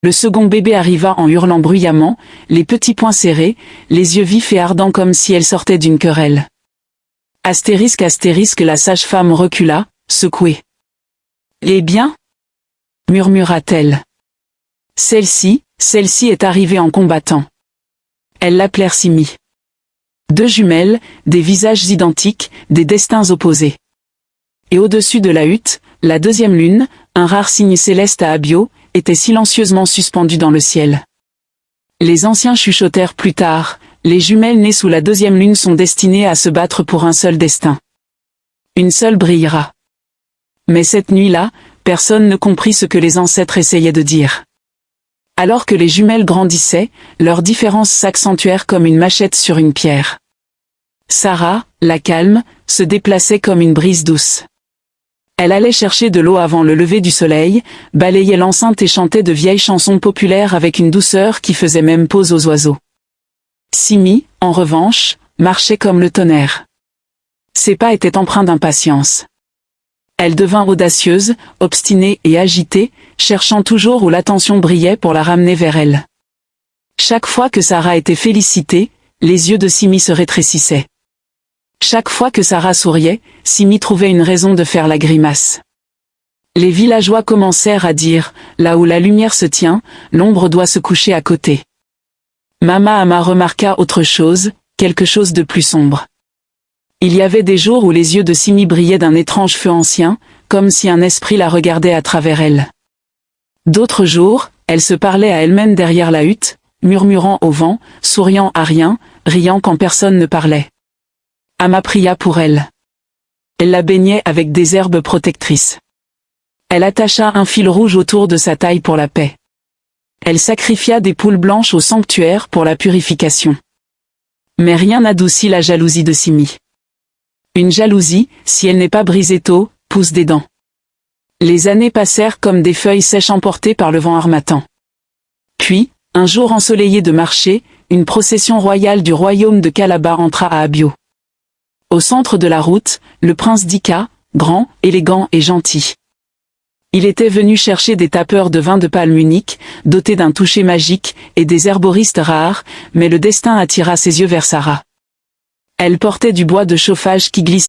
Le second bébé arriva en hurlant bruyamment, les petits poings serrés, les yeux vifs et ardents comme si elle sortait d'une querelle. Astérisque astérisque, la sage-femme recula, secouée. « Eh bien ?» murmura-t-elle. Celle-ci est arrivée en combattant. Elles l'appelèrent Simi. Deux jumelles, des visages identiques, des destins opposés. Et au-dessus de la hutte, la deuxième lune, un rare signe céleste à Abio, était silencieusement suspendue dans le ciel. Les anciens chuchotèrent plus tard, les jumelles nées sous la deuxième lune sont destinées à se battre pour un seul destin. Une seule brillera. Mais cette nuit-là, personne ne comprit ce que les ancêtres essayaient de dire. Alors que les jumelles grandissaient, leurs différences s'accentuèrent comme une machette sur une pierre. Sarah, la calme, se déplaçait comme une brise douce. Elle allait chercher de l'eau avant le lever du soleil, balayait l'enceinte et chantait de vieilles chansons populaires avec une douceur qui faisait même pause aux oiseaux. Simi, en revanche, marchait comme le tonnerre. Ses pas étaient empreints d'impatience. Elle devint audacieuse, obstinée et agitée, cherchant toujours où l'attention brillait pour la ramener vers elle. Chaque fois que Sarah était félicitée, les yeux de Simi se rétrécissaient. Chaque fois que Sarah souriait, Simi trouvait une raison de faire la grimace. Les villageois commencèrent à dire, là où la lumière se tient, l'ombre doit se coucher à côté. Mama Ama remarqua autre chose, quelque chose de plus sombre. Il y avait des jours où les yeux de Simi brillaient d'un étrange feu ancien, comme si un esprit la regardait à travers elle. D'autres jours, elle se parlait à elle-même derrière la hutte, murmurant au vent, souriant à rien, riant quand personne ne parlait. Ama pria pour elle. Elle la baignait avec des herbes protectrices. Elle attacha un fil rouge autour de sa taille pour la paix. Elle sacrifia des poules blanches au sanctuaire pour la purification. Mais rien n'adoucit la jalousie de Simi. Une jalousie, si elle n'est pas brisée tôt, pousse des dents. Les années passèrent comme des feuilles sèches emportées par le vent harmattan. Puis, un jour ensoleillé de marché, une procession royale du royaume de Kalaba entra à Abio. Au centre de la route, le prince Dika, grand, élégant et gentil. Il était venu chercher des tapeurs de vin de palme unique, dotés d'un toucher magique, et des herboristes rares, mais le destin attira ses yeux vers Sarah. Elle portait du bois de chauffage qui glissait